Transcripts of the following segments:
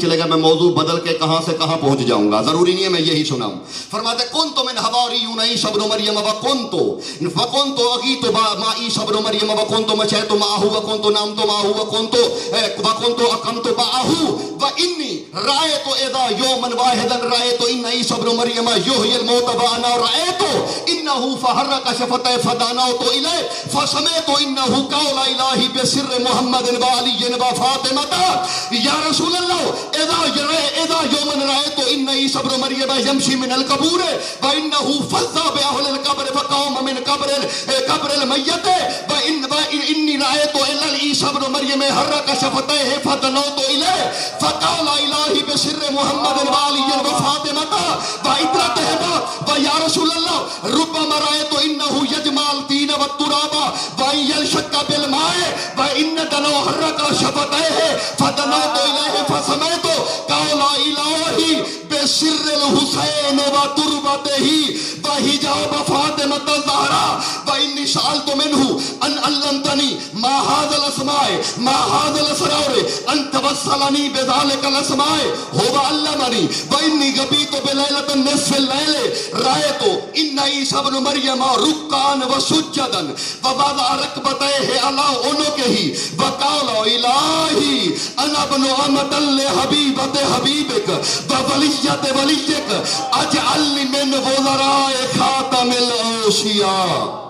چلے گا میں موضوع بدل کے کہاں سے کہاں پہنچ جاؤں گا، ضروری نہیں ہے میں یہی سناؤں۔ فرماتے کنتو من حواریون عیسی ابن مریم وکنتو اغیت ما عیسی ابن مریم وکنتو مشیت معه وکنتو نامت معه وکنتو اقمت معه وانی رأیت اذا یوما واحدا رأیت ان عیسی ابن مریم یحیی الموتى وانا رأیت انه فحرک شفتیه فدانوت الیہ فسمعت انه قول الہ بسر محمد وعلی وفاطمہ۔ یا رسول اللہ اذا یومن رأیت ان عیسی ابن مریم یمشی من القبور وانه فزع باهل القبر فقام من قبر المیت وانی رأیت الا عیسی ابن مریم حرک شفتیه فدنوت الیہ فقال الہ بسر محمد وعلی وفاطمہ وعترتهما ویا رسول اللہ ربما رأیت انه یجمع الطین والتراب وان یلشق بالماء وان دنو حرک شفتیه فدنوت الیہ فسمعت قول الہی بسر الحسین و تربتہ و حجاب فاطمۃ الزہرا و انی سألت منہ ان علمتنی ما هذا الاسماء ما هذا الاسرار ان توصلنی بذلك الاسماء هو علمنی و انی غبیت بلیلۃ نصف اللیل رأیت ان عیسی ابن مریم رکعا و سجدا ووضع رکبتیہ علی عنقہ وقال الہی انا ابن امۃ لحبیبۃ حبیبک وولیت ولیک اجعلنی من وزراء خاتم الانبیاء۔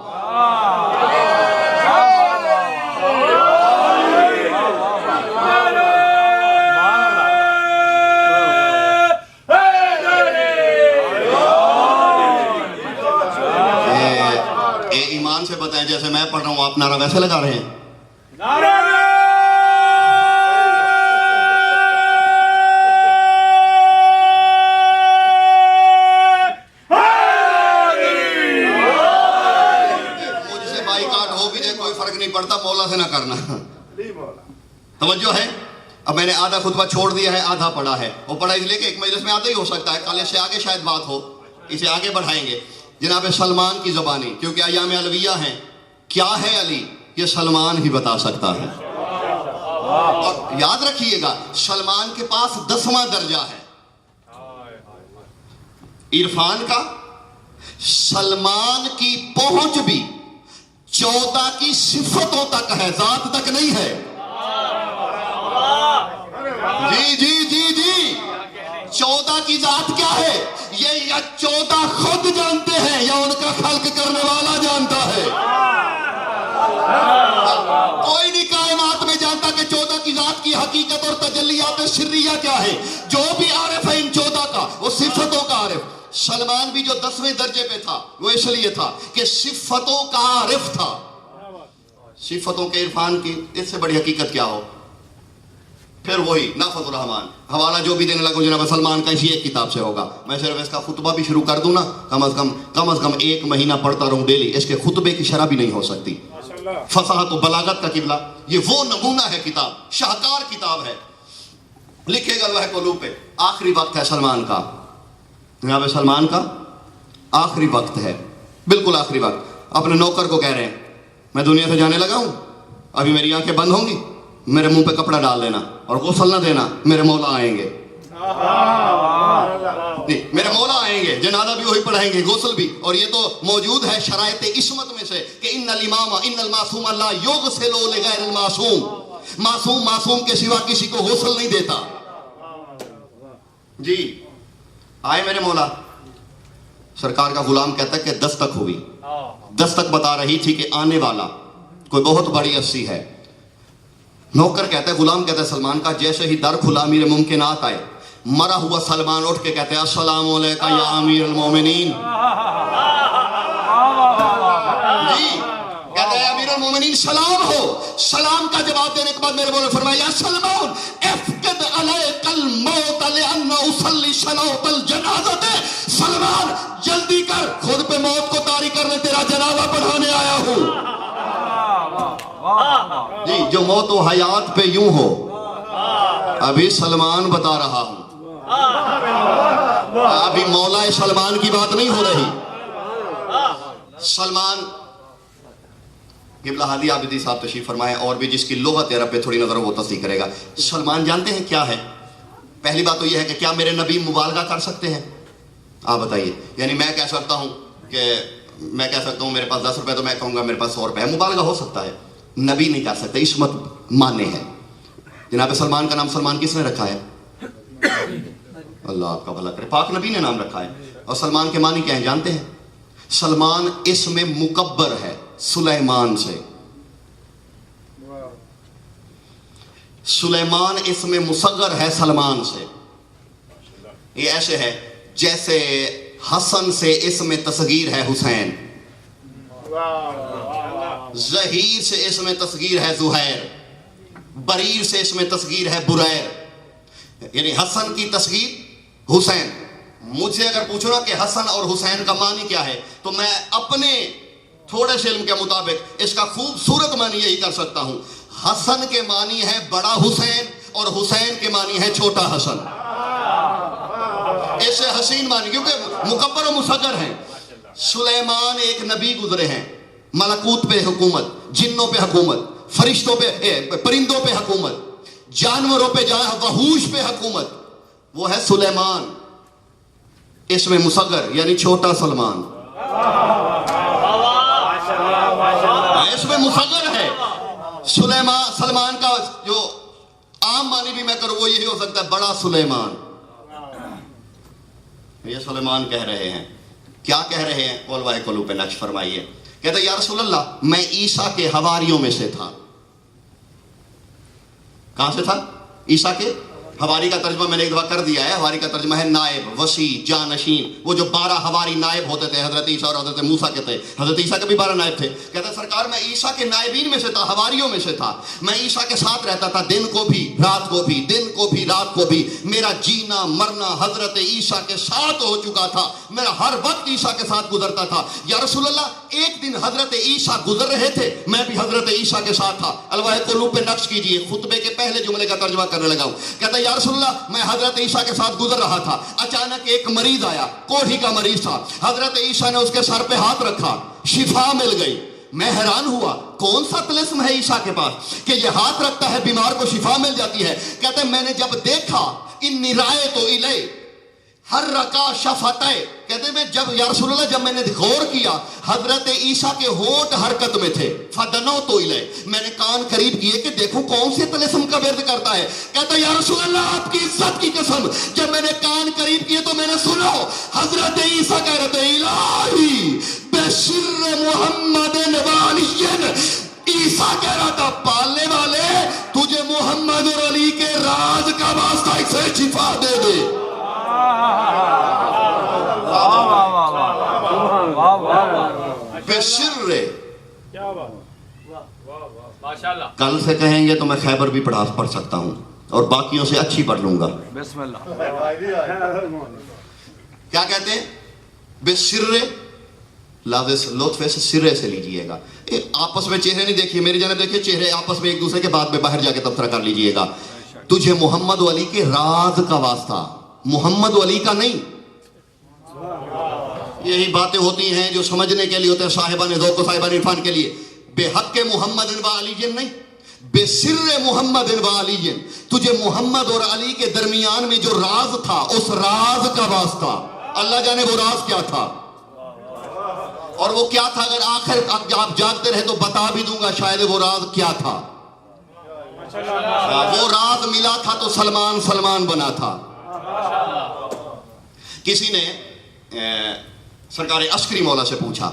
ایمان سے بتائیں جیسے میں پڑھ رہا ہوں آپ نعرہ ویسے لگا رہے ہیں؟ پڑھتا مولا سے نہ کرنا، توجہ ہے۔ اب میں نے آدھا خطبہ چھوڑ دیا ہے، آدھا پڑھا ہے، وہ پڑھا اس لیے کہ ایک مجلس میں آدھا ہی ہو سکتا ہے، کل اس سے آگے شاید بات ہو، اسے آگے بڑھائیں گے۔ جناب سلمان کی زبانی، کیونکہ ایام علویہ ہیں، کیا ہے علی یہ سلمان ہی بتا سکتا ہے۔ اور یاد رکھیے گا سلمان کے پاس 10واں درجہ ہے عرفان کا، سلمان کی پہنچ بھی 14 کی صفتوں تک ہے، ذات تک نہیں ہے۔ جی جی جی جی 14 کی ذات کیا ہے یہ یا 14 خود جانتے ہیں یا ان کا خلق کرنے والا جانتا ہے؟ کوئی نہیں کائنات میں جانتا کہ 14 کی ذات کی حقیقت اور تجلیات سریہ کیا ہے۔ جو بھی عارف ہے ان 14 کا وہ صفتوں کا عارف۔ سلمان بھی جو 10ویں درجے پہ تھا وہ اس لیے تھا کہ صفتوں کا عارف تھا۔ صفتوں کے عرفان کی اس سے بڑی حقیقت کیا ہو؟ پھر وہی نافذ الرحمان، حوالہ جو بھی دینے لگو جناب سلمان کا اسی ایک کتاب سے ہوگا۔ میں صرف اس کا خطبہ بھی شروع کر دوں نا، کم از کم 1 مہینہ پڑھتا رہوں ڈیلی، اس کے خطبے کی شرح بھی نہیں ہو سکتی۔ فصاحت و بلاغت کا قبلہ، یہ وہ نمونہ ہے کتاب، شاہکار کتاب ہے، لکھے گا لوح قلوب پہ۔ آخری وقت ہے سلمان کا، جناب سلمان کا آخری وقت ہے، بالکل آخری وقت۔ اپنے نوکر کو کہہ رہے ہیں میں دنیا سے جانے لگا ہوں، ابھی میری آنکھیں بند ہوں گی، میرے منہ پہ کپڑا ڈال دینا اور غسل نہ دینا، میرے مولا آئیں گے۔ میرے مولا آئیں گے، جنازہ بھی وہی پڑھائیں گے، غسل بھی۔ اور یہ تو موجود ہے شرائط عصمت میں سے کہ ان الامام ان المعصوم لا یغسل لغیر المعصوم، معصوم کے سوا کسی کو غسل نہیں دیتا۔ جی آئے میرے مولا، سرکار کا غلام کہتا ہے کہ دستک ہوئی، دستک بتا رہی تھی کہ آنے والا کوئی بہت بڑی ہستی ہے۔ نوکر کہتا ہے، غلام کہتا ہے سلمان کا، جیسے ہی در کھلا امیر ممکنات آئے، مرا ہوا سلمان اٹھ کے کہتے ہیں السلام علیکہ یا امیر المومنین۔ جی کہتے ہیں امیر المومنین سلام ہو۔ سلام کا جواب دینے کے بعد میرے مولا فرمایا یا سلمان افقد علیک الموت لان اصلی صلاۃ الجنازۃ۔ سلمان جلدی کر، خود پہ موت کو طاری کرنے تیرا جنازہ پڑھانے آیا ہوں۔ جی جو موت و حیات پہ یوں ہو، ابھی سلمان بتا رہا ہوں، ابھی مولا سلمان کی بات نہیں ہو رہی۔ سلمان قبلہ ہادی عابدی صاحب تشریف فرمائے، اور بھی جس کی لغت عرب پہ تھوڑی نظر ہو وہ تصحیح کرے گا۔ سلمان جانتے ہیں کیا ہے؟ پہلی بات تو یہ ہے کہ کیا میرے نبی مبالغہ کر سکتے ہیں؟ آپ بتائیے. یعنی میں کہہ سکتا ہوں میرے پاس 10 روپے تو میں کہوں گا میرے پاس 100 روپے ہے. مبالغہ ہو سکتا ہے, نبی نہیں کر سکتے. عصمت مانے ہے. جناب سلمان کا نام سلمان کس نے رکھا ہے؟ اللہ آپ کا بھلا کرے, پاک نبی نے نام رکھا ہے. اور سلمان کے معنی کیا ہیں جانتے ہیں؟ سلمان اسم مکبر ہے سلیمان سے. سلیمان اسم مصغر ہے سلمان سے. یہ ایسے ہے جیسے حسن سے اسم تصغیر ہے حسین, ظہیر سے اسم تصغیر ہے زہیر, بریر سے اسم تصغیر ہے بریر. یعنی حسن کی تصغیر حسین. مجھ سے اگر پوچھو نا کہ حسن اور حسین کا معنی کیا ہے, تو میں اپنے تھوڑے سے علم کے مطابق اس کا خوبصورت معنی یہی کر سکتا ہوں. حسن کے معنی ہے بڑا حسین اور حسین کے معنی ہے چھوٹا حسن. اس سے حسین معنی, کیونکہ مکبر و مصغر ہیں. سلیمان ایک نبی گزرے ہیں, ملکوت پہ حکومت, جنوں پہ حکومت, فرشتوں پہ, پرندوں پہ حکومت, جانوروں پہ وحوش پہ حکومت. وہ ہے سلیمان اس میں مصغر, یعنی چھوٹا سلمان. اس میں مصغر ہے. سلمان کا جو عام معنی بھی میں کروں وہ یہی ہو سکتا ہے بڑا سلیمان. یہ سلیمان کہہ رہے ہیں. کیا کہہ رہے ہیں؟ قولوائے قلوب پہ نقش فرمائیے. کہتے ہیں یا رسول اللہ میں عیسیٰ کے حواریوں میں سے تھا. کہاں سے تھا؟ عیسیٰ کے حواری کا ترجمہ میں نے ایک دفعہ کر دیا ہے. حواری کا ترجمہ ہے نائب, وسیع, جانشین. وہ جو 12 حواری نائب ہوتے تھے حضرت عیسیٰ اور حضرت موسیٰ کے تھے. حضرت عیسیٰ کے بھی 12 نائب تھے. کہتا ہے سرکار میں عیسیٰ کے نائبین میں سے تھا, حواریوں میں سے تھا. میں عیسیٰ کے ساتھ رہتا تھا دن کو بھی رات کو بھی, دن کو بھی رات کو بھی. میرا جینا مرنا حضرت عیسیٰ کے ساتھ ہو چکا تھا. میرا ہر وقت عیسیٰ کے ساتھ گزرتا تھا. یا رسول اللہ ایک دن حضرت عیسیٰ گزر رہے تھے, میں بھی حضرت عیسیٰ کے ساتھ تھا. الواح قلوب پہ نقش کیجئے, خطبے کے پہلے جملے کا ترجمہ کرنے لگا ہوں. کہتا ہے یا رسول اللہ میں حضرت عیسیٰ کے ساتھ گزر رہا تھا. اچانک ایک مریض آیا, کوڑھی کا مریض تھا. حضرت عیسیٰ نے اس کے سر پہ ہاتھ رکھا, شفا مل گئی. میں حیران ہوا کون سا طلسم ہے عیسیٰ کے پاس کہ یہ ہاتھ رکھتا ہے بیمار کو شفا مل جاتی ہے. کہتے ہیں میں نے جب دیکھا انی رائے تو الیہ ہر رکا شفتائے. کہتے ہیں جب یا رسول اللہ جب میں نے غور کیا حضرت عیسیٰ کے ہونٹ حرکت میں تھے. فدنو تو الیہ میں نے کان قریب کیے کہ دیکھو کون سے طلسم کا ورد کرتا ہے. کہتا ہے یا رسول اللہ آپ کی عزت کی قسم جب میں نے کان قریب کیے تو میں نے سنا حضرت عیسیٰ کہہ رہے تھے الہی بسر محمد علی. عیسیٰ کہہ رہا تھا پالنے والے تجھے محمد اور علی کے راز کا واسطہ اسے شفا دے دے. بسر کل سے کہیں گے تو میں خیبر بھی پڑھ سکتا ہوں اور باقیوں سے اچھی پڑھ لوں گا. بسم اللہ. کیا کہتے ہیں؟ بسر لطف سے سرے سے لیجئے گا. آپس میں چہرے نہیں دیکھیے, میری جانب دیکھیے چہرے آپس میں ایک دوسرے کے بعد میں باہر جا کے تبصرہ کر لیجئے گا. تجھے محمد و علی کے راز کا واسطہ, محمد و علی کا نہیں. یہی باتیں ہوتی ہیں جو سمجھنے کے لیے ہوتے ہیں صاحبان ذوق و صاحبان عرفان کے لیے. بے حق محمد و علی نہیں, بے سر محمد و علی. تجھے محمد اور علی کے درمیان میں جو راز تھا اس راز کا واسطہ. اللہ جانے وہ راز کیا تھا اور وہ کیا تھا. اگر آخر آپ جاگتے رہے تو بتا بھی دوں گا شاید وہ راز کیا تھا. وہ راز ملا تھا تو سلمان سلمان بنا تھا. کسی نے سرکار عسکری مولا سے پوچھا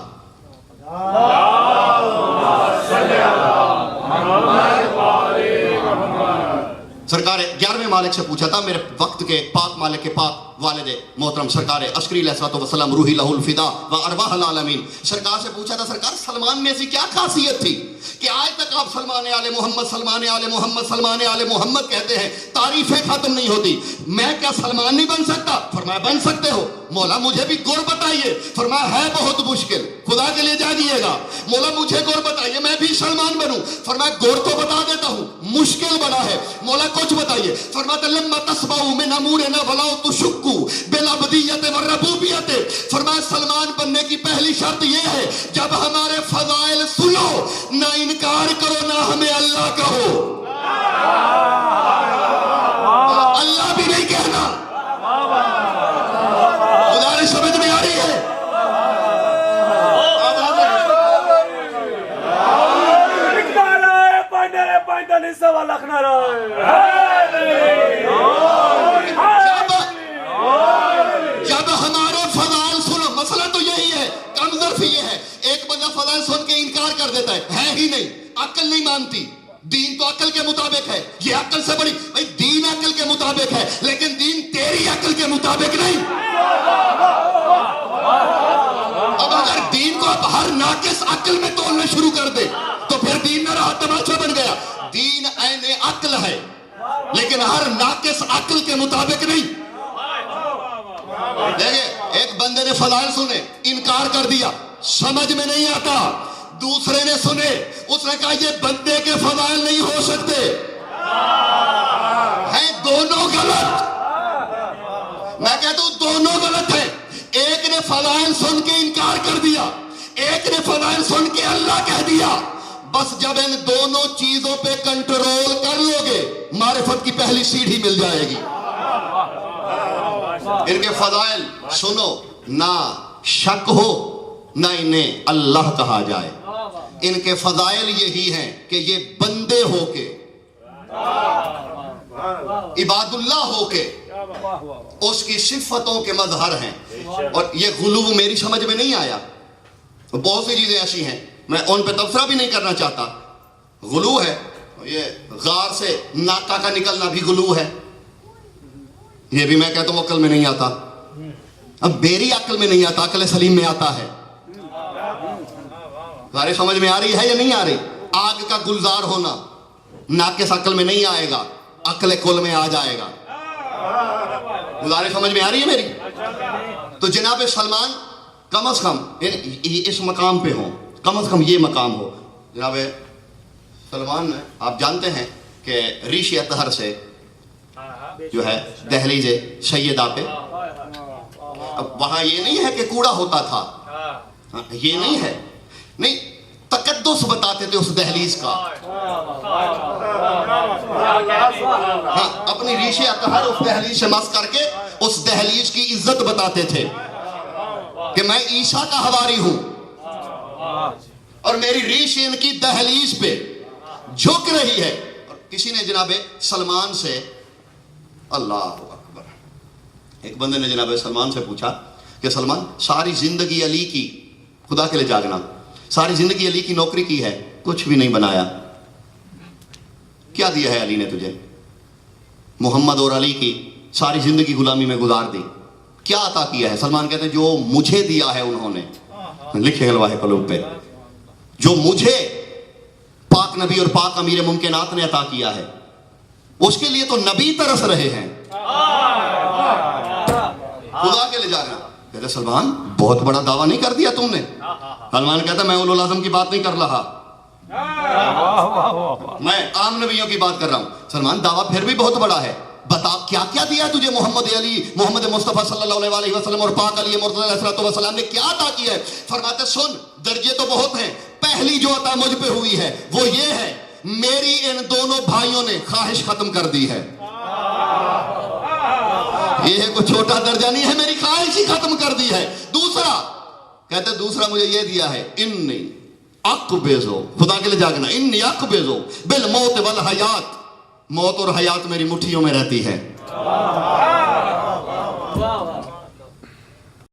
سرکار 11ویں مالک سے پوچھا تھا, میرے وقت کے پاک مالک کے پاک والد محترم سرکار عسکری علیہ الصلوۃ والسلام روحی لہ الفدا و ارواح العالمین. سرکار سے پوچھا تھا سرکار سلمان میں ایسی کیا خاصیت تھی کہ آج تک آپ سلمان آل محمد سلمان آل محمد سلمان آل محمد کہتے ہیں, تعریفیں ختم نہیں ہوتی. میں کیا سلمان نہیں بن سکتا؟ فرمایا بن سکتے ہو. مولا مجھے بھی گر بتائیے. فرمایا ہے بہت مشکل, خدا کے لیے جاگیے گا. مولا مجھے گر بتائیے میں بھی سلمان بنوں. فرمایا گر تو بتا دیتا ہوں, مشکل بنا ہے. مولا کچھ بتائیے. فرمایا لما تسمعوا من امورنا ولا تشکوا بالعبدیت والربوبیت. فرمایا سلمان بننے کی پہلی شرط یہ ہے جب ہمارے فضائل سنو نہ انکار کرو نہ ہمیں اللہ کہو. اللہ بھی نہیں کہہ نہیں، عقل نہیں مانتی. دین تو عقل کے مطابق ہے، یہ عقل سے بڑی بھائی دین عقل کے مطابق ہے، لیکن دین تیری عقل کے مطابق نہیں. اب اگر دین کو اب ہر ناقص عقل میں تولنا شروع کر دے تو پھر دین نہ رہا، تماشا بن گیا. دین عین عقل ہے لیکن ہر ناقص عقل کے مطابق نہیں. دیکھیں ایک بندے نے فضائل سنے، انکار کر دیا، سمجھ میں نہیں آتا. دوسرے نے سنے، اس نے کہا یہ بندے کے فضائل نہیں ہو سکتے، ہیں دونوں غلط. میں کہتا ہوں دونوں غلط ہیں. ایک نے فضائل سن کے انکار کر دیا، ایک نے فضائل سن کے اللہ کہہ دیا. بس جب ان دونوں چیزوں پہ کنٹرول کر لو گے معرفت کی پہلی سیڑھی مل جائے گی. ان کے فضائل سنو، نہ شک ہو نہ انہیں اللہ کہا جائے. ان کے فضائل یہی ہیں کہ یہ بندے ہو کے، عباد اللہ ہو کے، اس کی صفتوں کے مظہر ہیں. اور یہ غلو میری سمجھ میں نہیں آیا. بہت سی چیزیں ایسی ہیں میں ان پہ تبصرہ بھی نہیں کرنا چاہتا. غلو ہے، یہ غار سے ناکا کا نکلنا بھی غلو ہے. یہ بھی میں کہتا ہوں عقل میں نہیں آتا. اب میری عقل میں نہیں آتا، عقل سلیم میں آتا ہے. سارے سمجھ میں آ رہی ہے یا نہیں آ رہی؟ آگ کا گلزار ہونا ناقص عقل میں نہیں آئے گا، عقل کل میں آ جائے گا. گزارش سمجھ میں آ رہی ہے میری؟ تو جناب سلمان کم از کم اس مقام پہ ہوں، کم از کم یہ مقام ہو. جناب سلمان آپ جانتے ہیں کہ ریش اطہر سے جو ہے دہلیز سیدہ پہ، اب وہاں یہ نہیں ہے کہ کوڑا ہوتا تھا، یہ نہیں ہے، نہیں تقدس بتاتے تھے اس دہلیز کا. ہاں اپنی ریش اطہر اس دہلیز سے مس کر کے اس دہلیز کی عزت بتاتے تھے کہ میں عیسیٰ کا حواری ہوں اور میری ریش ان کی دہلیز پہ جھک رہی ہے. اور کسی نے جناب سلمان سے، اللہ اکبر، ایک بندے نے جناب سلمان سے پوچھا کہ سلمان ساری زندگی علی کی، خدا کے لیے جاگنا، ساری زندگی علی کی نوکری کی ہے، کچھ بھی نہیں بنایا، کیا دیا ہے علی نے تجھے؟ محمد اور علی کی ساری زندگی غلامی میں گزار دی، کیا عطا کیا ہے؟ سلمان کہتے ہیں جو مجھے دیا ہے انہوں نے، لکھے ہیں لوح قلوب پہ، جو مجھے پاک نبی اور پاک امیر ممکنات نے عطا کیا ہے، اس کے لیے تو نبی ترس رہے ہیں. خدا کے لیے جاگنا. کہتے سلمان بہت بڑا دعویٰ نہیں کر دیا تم نے؟ سلمان کہتا میں اولو العزم کی بات نہیں کر رہا، میں عام نبیوں کی بات کر رہا ہوں. سلمان دعویٰ پھر بھی بہت بڑا ہے، بتا کیا کیا دیا تجھے محمد علی، محمد مصطفیٰ صلی اللہ علیہ وسلم اور پاک علی مرتضی علیہ السلام نے کیا عطا کیا ہے؟ فرماتے سن، درجے تو بہت ہیں، پہلی جو عطا مجھ پہ ہوئی ہے وہ یہ ہے میری ان دونوں بھائیوں نے خواہش ختم کر دی ہے. یہ کوئی چھوٹا درجہ نہیں ہے، میری خواہش ہی ختم کر دی ہے. دوسرا کہتے دوسرا مجھے یہ دیا ہے، انی اقبضو، خدا کے لیے جاگنا، انی اقبضو بالموت والحیات، موت اور حیات میری مٹھیوں میں رہتی ہے.